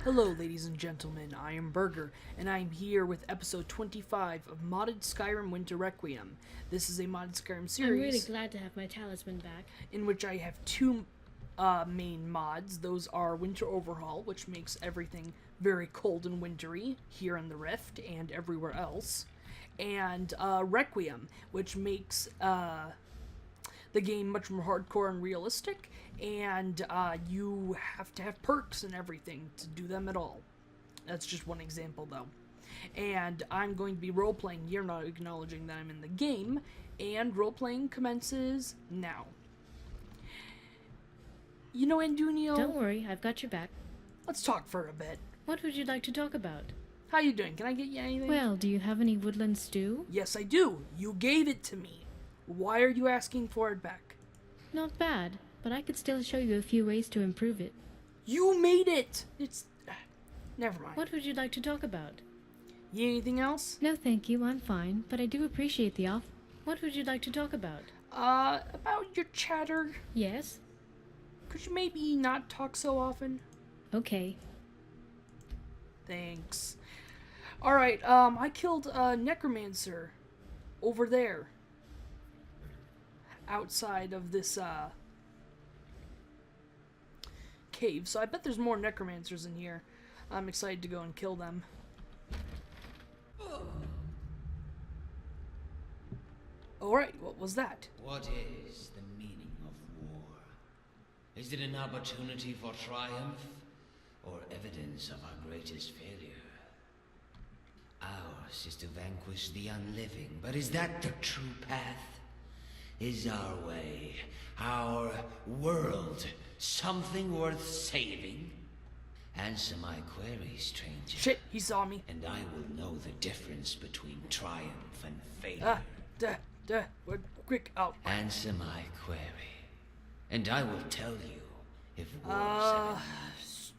Hello, ladies and gentlemen, I am Burger, and I am here with episode 25 of Modded Skyrim Winter Requiem. This is a modded Skyrim series. I'm really glad to have my talisman back. In which I have two main mods. Those are Winter Overhaul, which makes everything very cold and wintry here in the Rift and everywhere else, and Requiem, which makes the game much more hardcore and realistic, and you have to have perks and everything to do them at all. That's just one example, though. And I'm going to be role-playing here, not acknowledging that I'm in the game, and role-playing commences now. You know, Andunio, Don't worry, I've got your back. let's talk for a bit. What would you like to talk about? How you doing? Can I get you anything? Well, do you have any woodland stew? Yes, I do. You gave it to me. Why are you asking for it back? Not bad, but I could still show you a few ways to improve it. You made it! It's... never mind. What would you like to talk about? You anything else? No, thank you, I'm fine, but I do appreciate the offer. What would you like to talk about? About your chatter. Yes? Could you maybe not talk so often? Okay. Thanks. Alright, I killed a necromancer over there. Outside of this, cave. So I bet there's more necromancers in here. I'm excited to go and kill them. Alright, what was that? What is the meaning of war? Is it an opportunity for triumph, or evidence of our greatest failure? Ours is to vanquish the unliving, but is that the true path? Is our way, our world, something worth saving? Answer my query, stranger. Shit, he saw me. And I will know the difference between triumph and failure. Quick, out. Answer my query, and I will tell you if wolves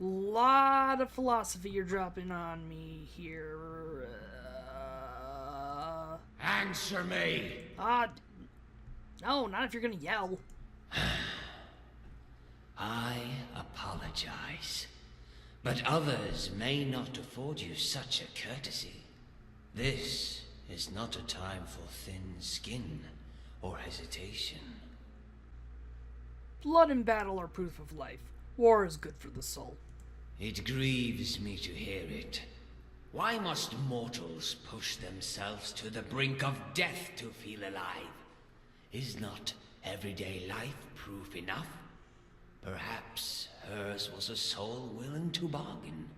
Lot of philosophy you're dropping on me here. Answer me! No, not if you're gonna yell. I apologize, but others may not afford you such a courtesy. This is not a time for thin skin or hesitation. Blood and battle are proof of life. War is good for the soul. It grieves me to hear it. Why must mortals push themselves to the brink of death to feel alive? Is not everyday life proof enough? Perhaps hers was a soul willing to bargain,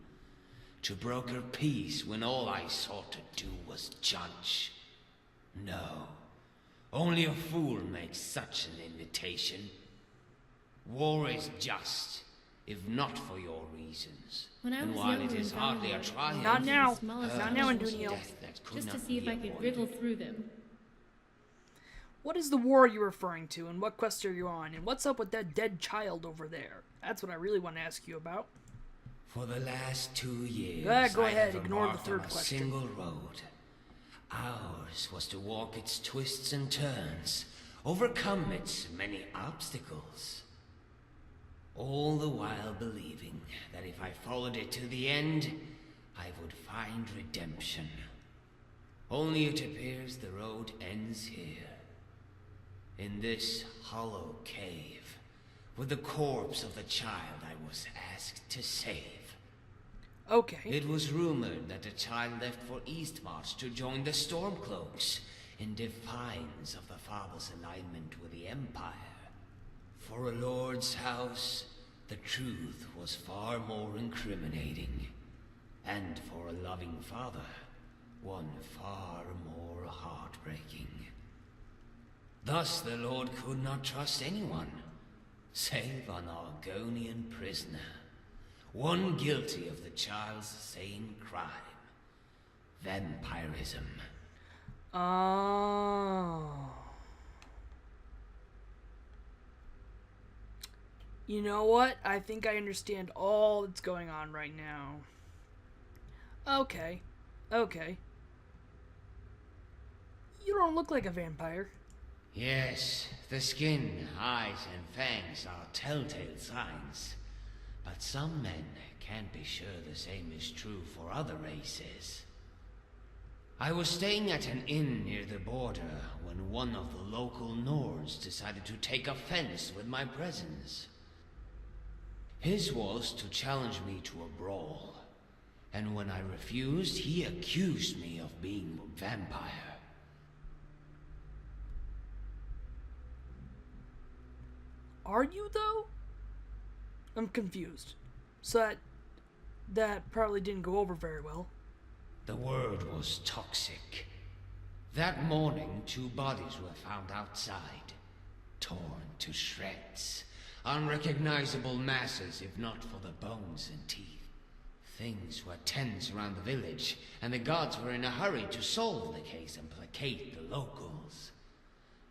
to broker peace when all I sought to do was judge. No, only a fool makes such an invitation. War is just, if not for your reasons. And while it is hardly a triumph, Not now. Smallest Not now, animals, Andunio. death that could just to not see if be I could avoided. riddle through them. What is the war you're referring to, and what quest are you on, and what's up with that dead child over there? That's what I really want to ask you about. For the last 2 years, Go I ahead, have ignore the embarked third on a question. single road. Ours was to walk its twists and turns, overcome its many obstacles. All the while believing that if I followed it to the end, I would find redemption. Only it appears the road ends here. In this hollow cave, with the corpse of the child I was asked to save. Okay. It was rumored that the child left for Eastmarch to join the Stormcloaks in defiance of the father's alignment with the Empire. For a lord's house, the truth was far more incriminating. And for a loving father, one far more heartbreaking. Thus the Lord could not trust anyone, save an Argonian prisoner, one guilty of the child's same crime, vampirism. Oh. You know what? I think I understand all that's going on right now. Okay. You don't look like a vampire. Yes, the skin, eyes, and fangs are telltale signs. But some men can't be sure the same is true for other races. I was staying at an inn near the border when one of the local Nords decided to take offense with my presence. His was to challenge me to a brawl, and when I refused, he accused me of being a vampire. Are you, though? I'm confused. So that probably didn't go over very well. The word was toxic. That morning, 2 bodies were found outside, torn to shreds. Unrecognizable masses, if not for the bones and teeth. Things were tense around the village, and the gods were in a hurry to solve the case and placate the locals.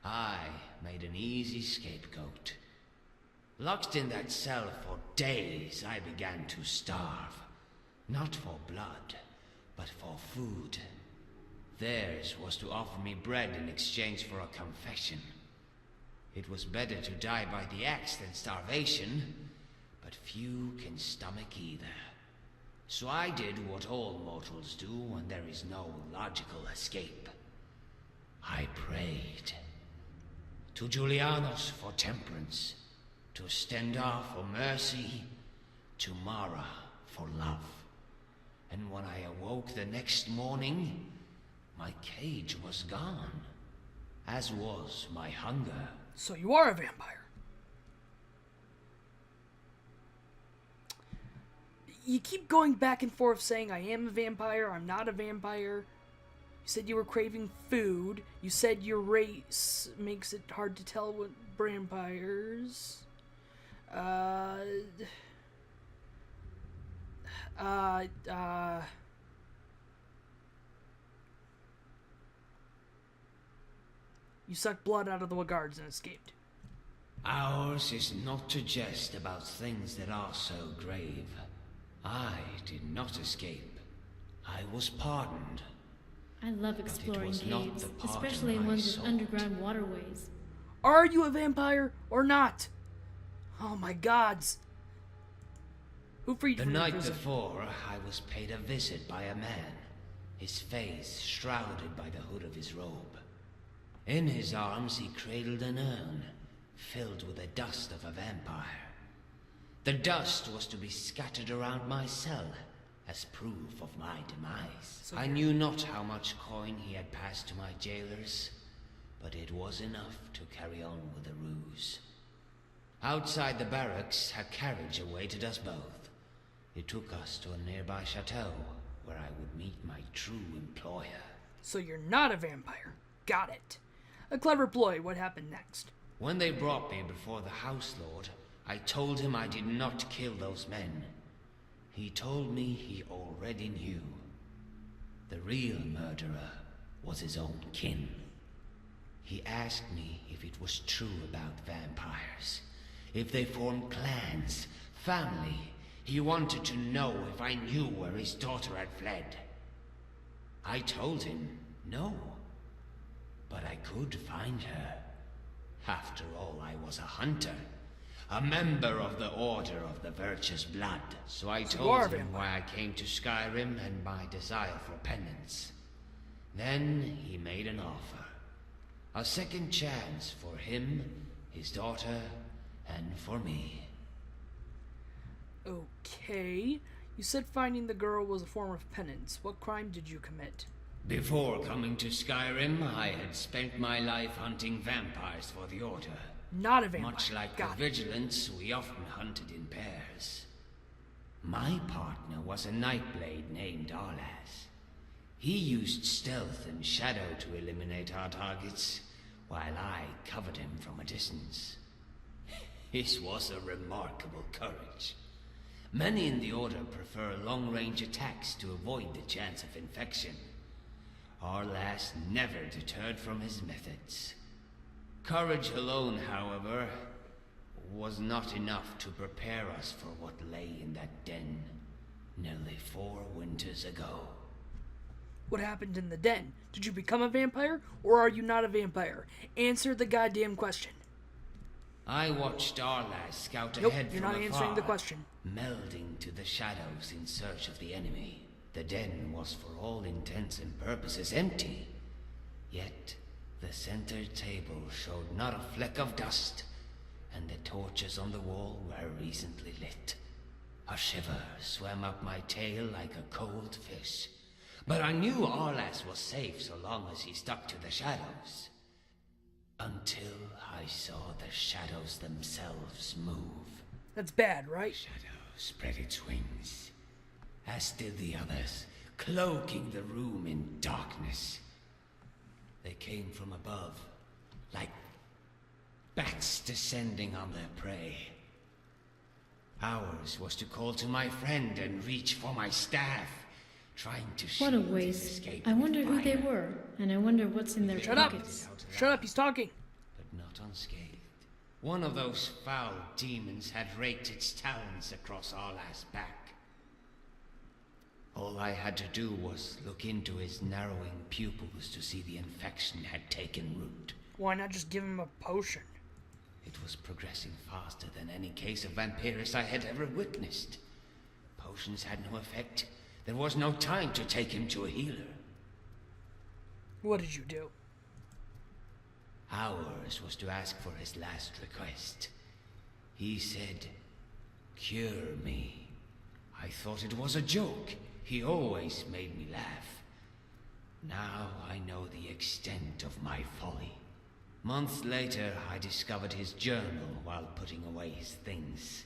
I made an easy scapegoat. Locked in that cell for days, I began to starve. Not for blood, but for food. Theirs was to offer me bread in exchange for a confession. It was better to die by the axe than starvation, but few can stomach either. So I did what all mortals do when there is no logical escape. I prayed. To Julianos for temperance, to Stendar for mercy, to Mara for love. And when I awoke the next morning, my cage was gone, as was my hunger. So you are a vampire. You keep going back and forth saying I am a vampire, I'm not a vampire. You said you were craving food. You said your race makes it hard to tell what vampires. You sucked blood out of the guards and escaped. Ours is not to jest about things that are so grave. I did not escape. I was pardoned. I love exploring was not caves, the pardon especially in I ones with sought. underground waterways. Are you a vampire or not? Oh my gods. Who freed you The from night prison? before, I was paid a visit by a man, his face shrouded by the hood of his robe. In his arms he cradled an urn, filled with the dust of a vampire. The dust was to be scattered around my cell, as proof of my demise. I knew not how much coin he had passed to my jailers, but it was enough to carry on with the ruse. Outside the barracks, a carriage awaited us both. It took us to a nearby chateau, where I would meet my true employer. So you're not a vampire. Got it. A clever ploy. What happened next? When they brought me before the House Lord, I told him I did not kill those men. He told me he already knew. The real murderer was his own kin. He asked me if it was true about vampires, if they formed clans, family. He wanted to know if I knew where his daughter had fled. I told him no, but I could find her. After all, I was a hunter, a member of the Order of the Virtuous Blood. So I told him why I came to Skyrim and my desire for penance. Then he made an offer. A second chance for him, his daughter, and for me. Okay. You said finding the girl was a form of penance. What crime did you commit? Before coming to Skyrim, I had spent my life hunting vampires for the Order. Not a vampire. Much like Got the it. Vigilants, we often hunted in pairs. My partner was a Nightblade named Arlas. He used stealth and shadow to eliminate our targets, while I covered him from a distance. His was a remarkable courage. Many in the Order prefer long-range attacks to avoid the chance of infection. Arlas never deterred from his methods. Courage alone, however, was not enough to prepare us for what lay in that den nearly 4 winters ago. What happened in the den? Did you become a vampire, or are you not a vampire? Answer the goddamn question. I watched Arlas scout Nope, ahead you're from not afar, answering the question. melding to the shadows in search of the enemy. The den was for all intents and purposes empty. Yet, the center table showed not a fleck of dust, and the torches on the wall were recently lit. A shiver swam up my tail like a cold fish. But I knew Arlas was safe so long as he stuck to the shadows. Until I saw the shadows themselves move. That's bad, right? Shadow spread its wings, as did the others, cloaking the room in darkness. They came from above, like bats descending on their prey. Ours was to call to my friend and reach for my staff, trying to What a shield his waste. escape I wonder with who they fire. were, and I wonder what's in their Shut up! pockets. Shut up, he's talking. But not unscathed. One of those foul demons had raked its talons across Arlas' back. All I had to do was look into his narrowing pupils to see the infection had taken root. Why not just give him a potion? It was progressing faster than any case of vampiris I had ever witnessed. Potions had no effect. There was no time to take him to a healer. What did you do? Ours was to ask for his last request. He said, "Cure me." I thought it was a joke. He always made me laugh. Now I know the extent of my folly. Months later, I discovered his journal while putting away his things.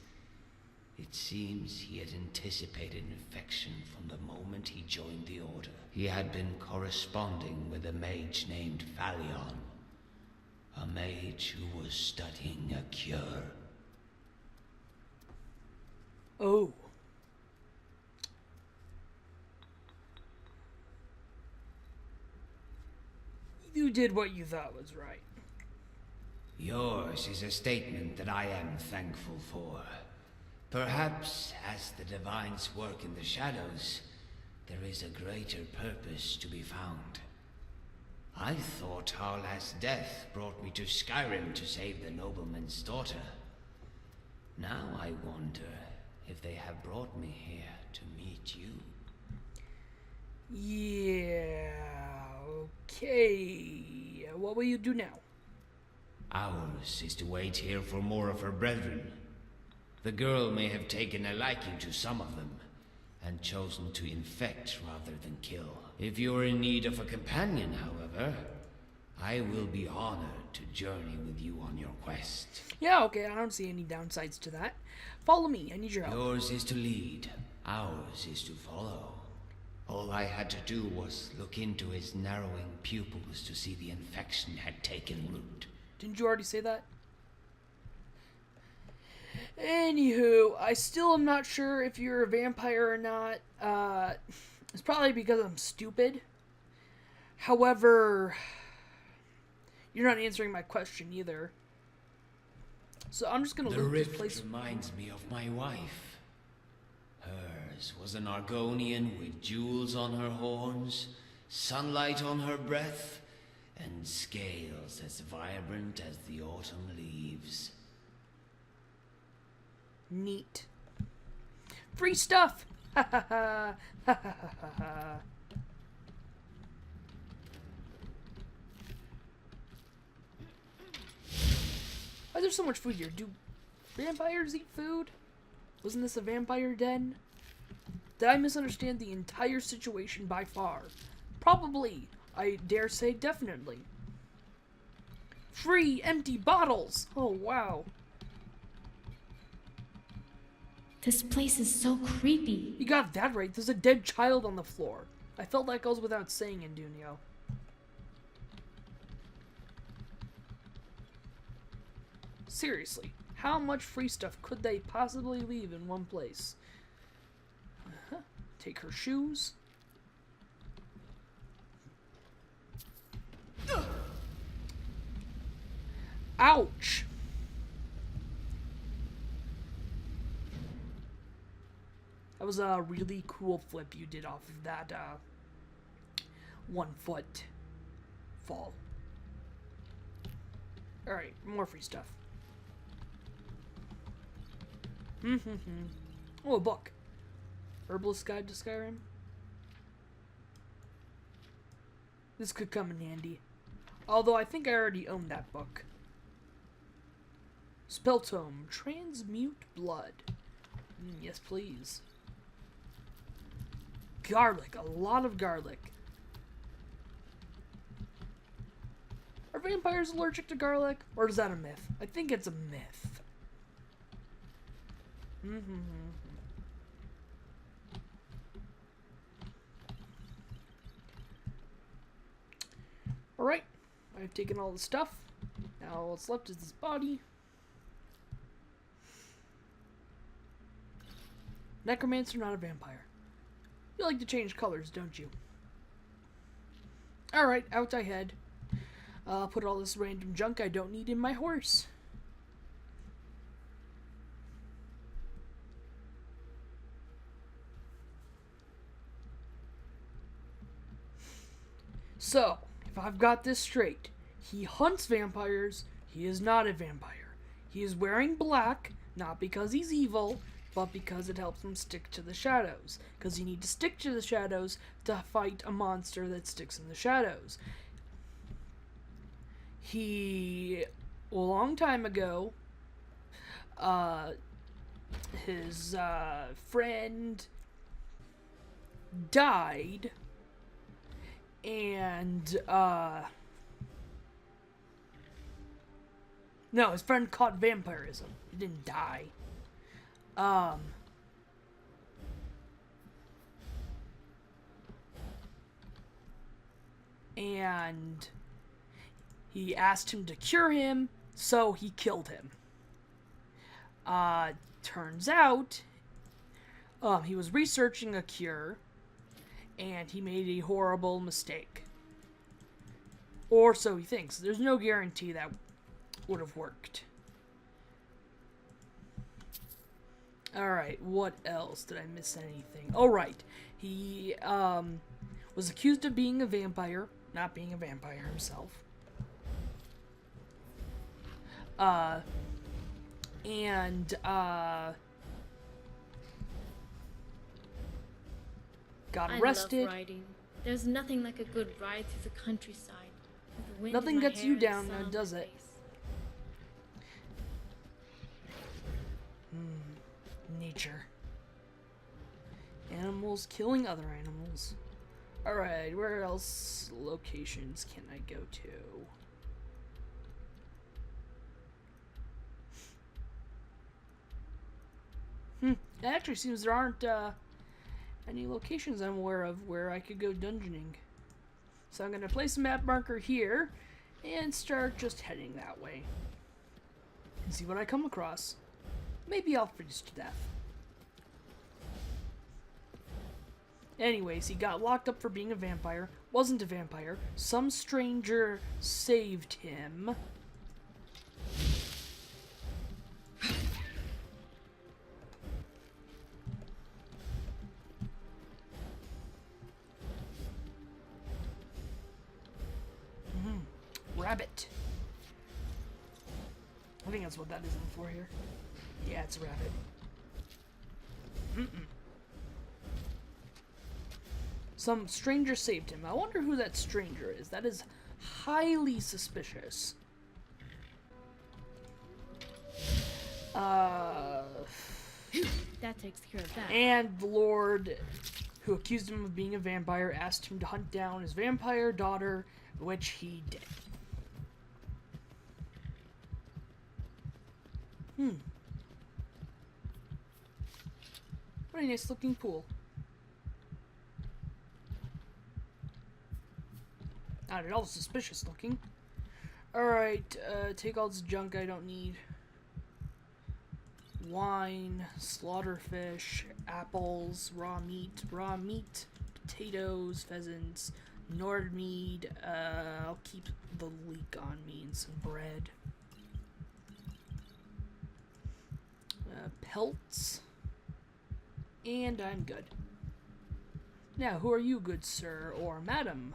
It seems he had anticipated infection from the moment he joined the Order. He had been corresponding with a mage named Valion. A mage who was studying a cure. Oh. You did what you thought was right. Yours is a statement that I am thankful for. Perhaps, as the Divines work in the shadows, there is a greater purpose to be found. I thought Harla's death brought me to Skyrim to save the nobleman's daughter. Now I wonder if they have brought me here to meet you. Yeah, okay. What will you do now? Ours is to wait here for more of her brethren. The girl may have taken a liking to some of them, and chosen to infect rather than kill. If you're in need of a companion, however, I will be honored to journey with you on your quest. Yeah, okay, I don't see any downsides to that. Follow me, I need your help. Yours is to lead, ours is to follow. All I had to do was look into his narrowing pupils to see the infection had taken root. Didn't you already say that? Anywho, I still am not sure if you're a vampire or not. It's probably because I'm stupid. However, you're not answering my question either. So I'm just gonna The loot this rift place. reminds me of my wife. Hers was an Argonian with jewels on her horns, sunlight on her breath, and scales as vibrant as the autumn leaves. Neat. Free stuff! Ha ha ha! Ha ha ha ha! Why is there so much food here? Do vampires eat food? Wasn't this a vampire den? Did I misunderstand the entire situation by far? Probably. I dare say definitely. Free empty bottles! Oh, wow. This place is so creepy. You got that right. There's a dead child on the floor. I felt that goes without saying, Indunio. Seriously, how much free stuff could they possibly leave in one place? Take her shoes. Ouch! That was a really cool flip you did off of that 1 foot fall. Alright, more free stuff. Oh, a book. Herbalist's Guide to Skyrim. This could come in handy. Although I think I already own that book. Spell Tome. Transmute Blood. Yes, please. Garlic. A lot of garlic. Are vampires allergic to garlic? Or is that a myth? I think it's a myth. Alright. I've taken all the stuff. Now what's left is this body. Necromancer, not a vampire. You like to change colors, don't you? Alright, out I head. I'll put all this random junk I don't need in my horse. So, if I've got this straight, he hunts vampires, he is not a vampire. He is wearing black, not because he's evil, but because it helps him stick to the shadows. Because you need to stick to the shadows to fight a monster that sticks in the shadows. He, a long time ago, his friend died, and no, his friend caught vampirism. He didn't die. And he asked him to cure him, so he killed him. Turns out, he was researching a cure, and he made a horrible mistake. Or so he thinks. There's no guarantee that would have worked. Alright, what else? Did I miss anything? Oh, right. He was accused of being a vampire, not being a vampire himself. Got arrested. I love riding. There's nothing like a good ride through the countryside. With the wind Nothing in my gets hair you and the down, sun now on does my it? face. Nature. Animals killing other animals. Alright, where else locations can I go to? It actually seems there aren't any locations I'm aware of where I could go dungeoning. So I'm going to place a map marker here and start just heading that way. And see what I come across. Maybe I'll freeze to death. Anyways, he got locked up for being a vampire. Wasn't a vampire. Some stranger saved him. Rabbit. I think that's what that is in the floor here. Yeah, it's a rabbit. Some stranger saved him. I wonder who that stranger is. That is highly suspicious. That takes care of that. And the Lord, who accused him of being a vampire, asked him to hunt down his vampire daughter, which he did. What a nice looking pool. Not at all suspicious looking. Alright, take all this junk I don't need. Wine, slaughter fish, apples, raw meat, potatoes, pheasants, Nord mead. I'll keep the leek on me and some bread. Pelts. And I'm good. Now, who are you, good sir or madam?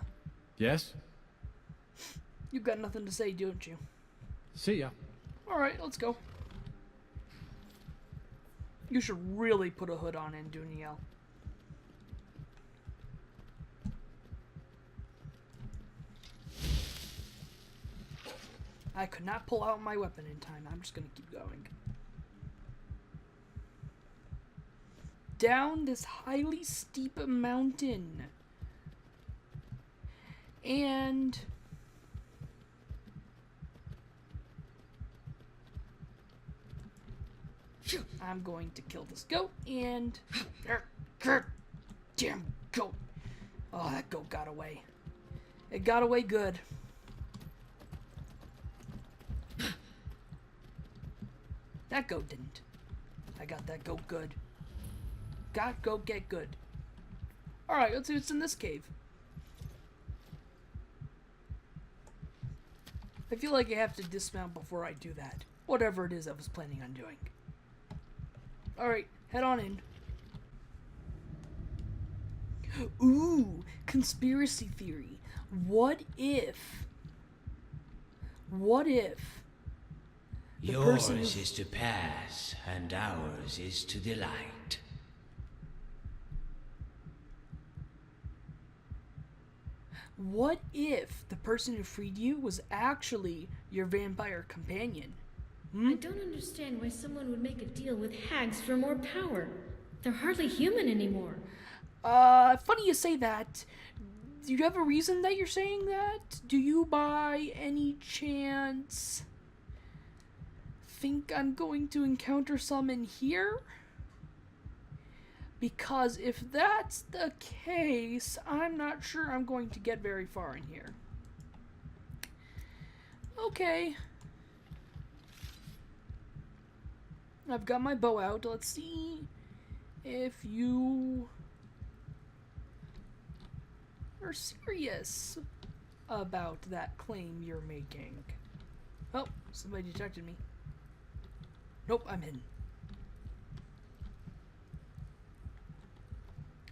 Yes? You've got nothing to say, don't you? See ya. Alright, let's go. You should really put a hood on, Anduniel. I could not pull out my weapon in time. I'm just gonna keep going. Down this highly steep mountain. And I'm going to kill this goat and damn goat. Oh, that goat got away. It got away good. That goat didn't. I got that goat good. Got goat get good. Alright, let's see what's in this cave. I feel like I have to dismount before I do that. Whatever it is I was planning on doing. Alright, head on in. Ooh, conspiracy theory. What if the person Yours is to pass, and ours is to delight. What if the person who freed you was actually your vampire companion? I don't understand why someone would make a deal with hags for more power. They're hardly human anymore. Funny you say that. Do you have a reason that you're saying that? Do you by any chance think I'm going to encounter some in here? Because if that's the case, I'm not sure I'm going to get very far in here. Okay. I've got my bow out. Let's see if you are serious about that claim you're making. Oh, somebody detected me. Nope, I'm hidden.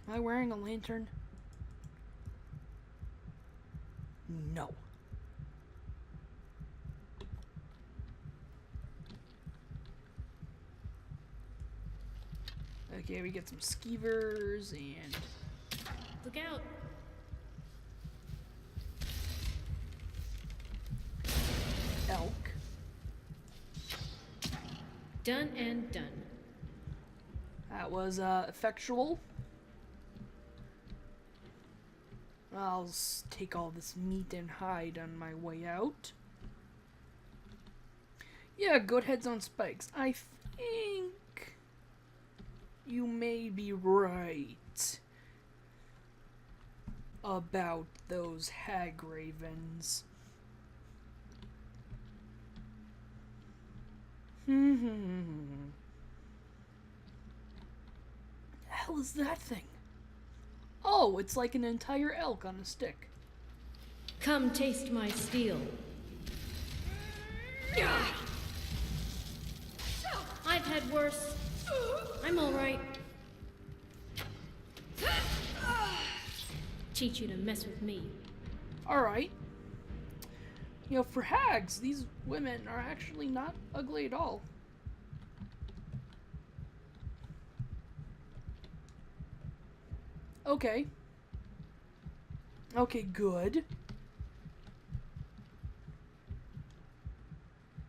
Am I wearing a lantern? No. Okay, we get some skeevers and... Look out! elk. Done and done. That was effectual. I'll take all this meat and hide on my way out. Yeah, goat heads on spikes. I think you may be right about those hag ravens. The hell is that thing? Oh, it's like an entire elk on a stick. Come taste my steel. I've had worse. I'm all right. Teach you to mess with me. Alright. You know, for hags, these women are actually not ugly at all. Okay. Okay, good.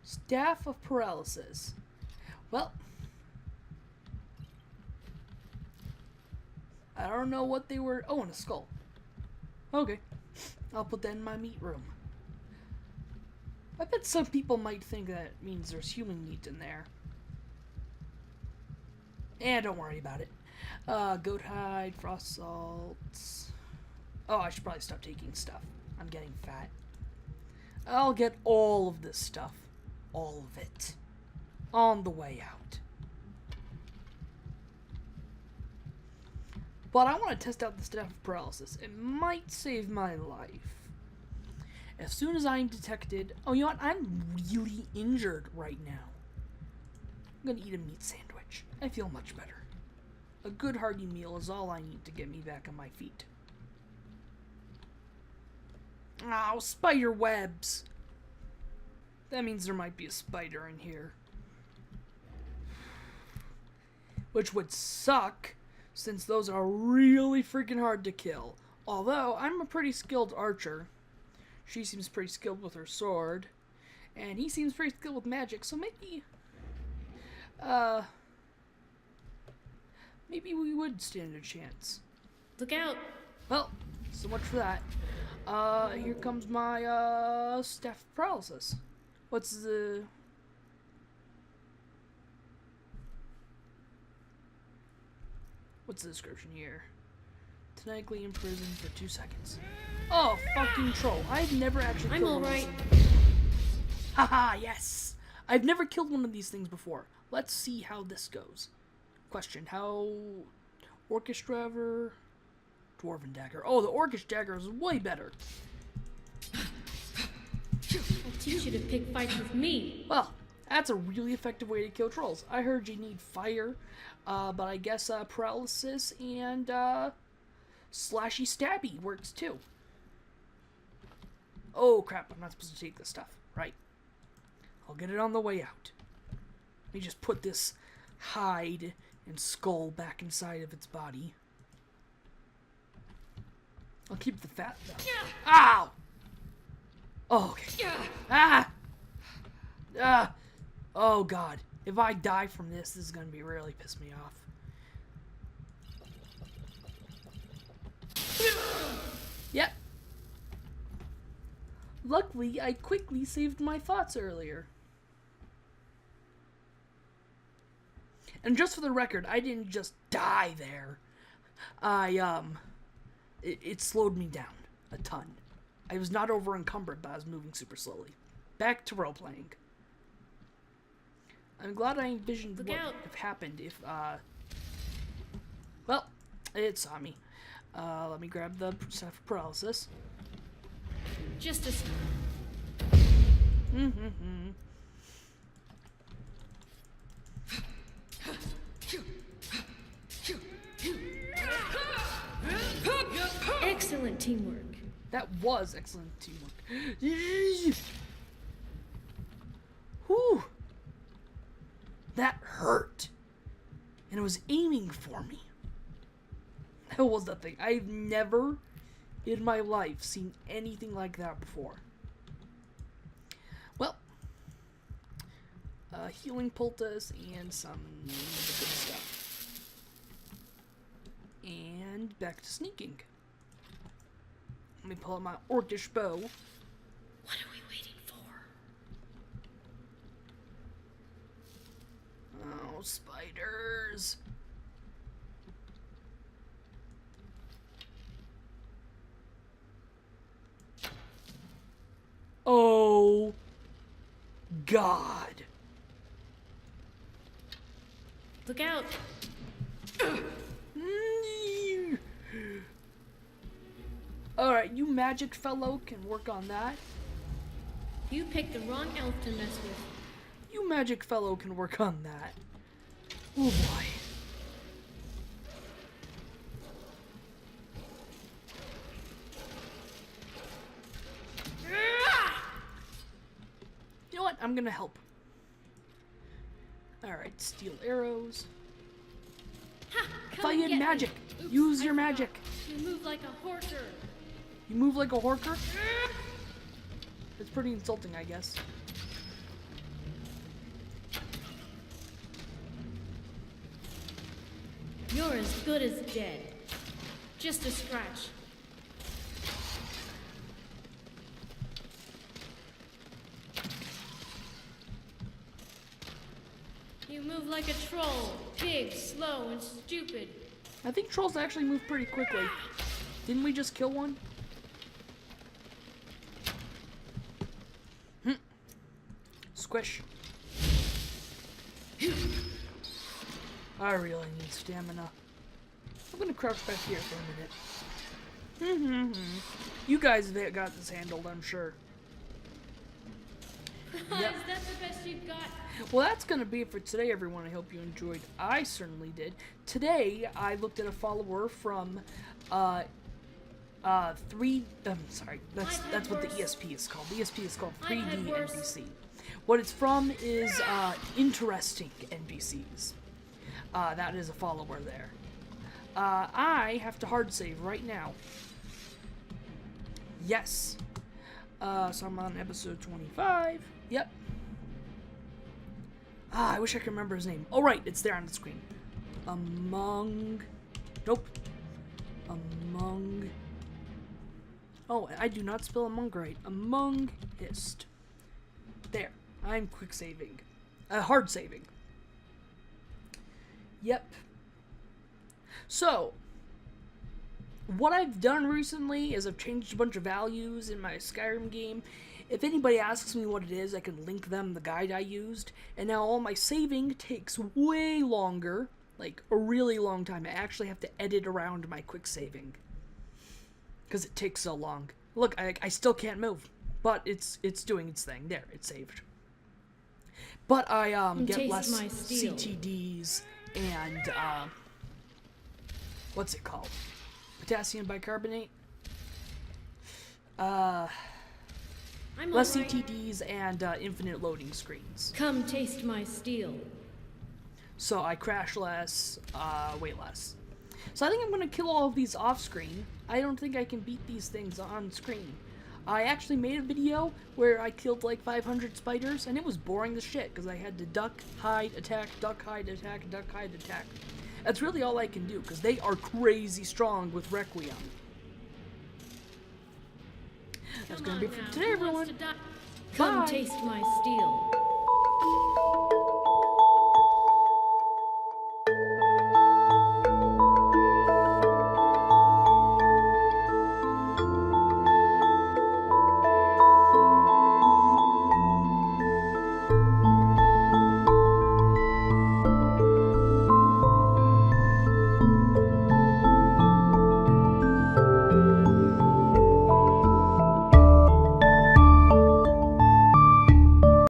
Staff of paralysis. Well, I don't know what they were. Oh, and a skull. Okay. I'll put that in my meat room. I bet some people might think that means there's human meat in there. Don't worry about it. Goat hide, frost salts. Oh, I should probably stop taking stuff. I'm getting fat. I'll get all of this stuff. All of it. On the way out. But I want to test out the staff of paralysis. It might save my life. As soon as I'm detected... Oh, you know what? I'm really injured right now. I'm gonna eat a meat sandwich. I feel much better. A good hearty meal is all I need to get me back on my feet. Oh, spider webs! That means there might be a spider in here. which would suck since those are really freaking hard to kill. Although, I'm a pretty skilled archer. She seems pretty skilled with her sword. And he seems pretty skilled with magic, so maybe... maybe we would stand a chance. Look out! Well, so much for that. Here comes my, staff paralysis. What's the... What's the description here? Technically in prison for 2 seconds. Oh, fucking troll. I've never actually killed one of these things. Haha, yes! I've never killed one of these things before. Let's see how this goes. Question, how... Orcish driver... Dwarven dagger. Oh, the Orcish dagger is way better. I'll teach you to pick fights with me. Well, that's a really effective way to kill trolls. I heard you need fire, but I guess paralysis and slashy stabby works too. Oh crap, I'm not supposed to take this stuff. Right. I'll get it on the way out. Let me just put this hide and skull back inside of its body. I'll keep the fat though. Ow! Oh, okay. Oh god. If I die from this is gonna be really piss me off. Yep. Luckily, I quickly saved my thoughts earlier. And just for the record, I didn't just die there. It slowed me down a ton. I was not over encumbered, but I was moving super slowly. Back to role-playing. I'm glad I envisioned what would have happened if, well, it saw me. Let me grab the staff of paralysis. Just a... Excellent teamwork. That was excellent teamwork. Whew. That hurt. And it was aiming for me. That was the thing. I've never in my life seen anything like that before. Well, healing poultice and some good stuff. And back to sneaking. Let me pull out my orcish bow. What are we waiting for? Oh, spiders. Oh, God. Look out! Alright, you magic fellow can work on that. You picked the wrong elf to mess with. You magic fellow can work on that. Oh boy. You know what? I'm gonna help. Alright, steel arrows. Ha! I thought you had magic. Oops, Use your magic. You move like a horker. You move like a horker? It's pretty insulting, I guess. You're as good as dead. Just a scratch. You move like a troll. Big, slow, and stupid. I think trolls actually move pretty quickly. Didn't we just kill one? Squish. I really need stamina. I'm gonna crouch back here for a minute. You guys have got this handled, I'm sure. Yep. Is that the best you've got? Well, that's going to be it for today, everyone. I hope you enjoyed. I certainly did. Today, I looked at a follower from, that's what the ESP is called. The ESP is called 3D NPC. What it's from is, interesting NPCs. That is a follower there. I have to hard save right now. Yes. So I'm on episode 25. Yep. I wish I could remember his name. Oh, right, it's there on the screen. Nope. Oh, I do not spell among right. Amongst. There. I'm quick saving. Hard saving. Yep. So, what I've done recently is I've changed a bunch of values in my Skyrim game. If anybody asks me what it is, I can link them the guide I used. And now all my saving takes way longer, like a really long time. I actually have to edit around my quick saving because it takes so long. Look, I still can't move, but it's doing its thing. There, it's saved. But I get less CTDs and what's it called? Potassium bicarbonate. Less CTDs and infinite loading screens. Come taste my steel. So I crash less, way less. So I think I'm going to kill all of these off screen. I don't think I can beat these things on screen. I actually made a video where I killed like 500 spiders, and it was boring as shit because I had to duck, hide, attack, duck, hide, attack, duck, hide, attack. That's really all I can do because they are crazy strong with Requiem. That's going to be it for today, everyone. Come Bye. taste my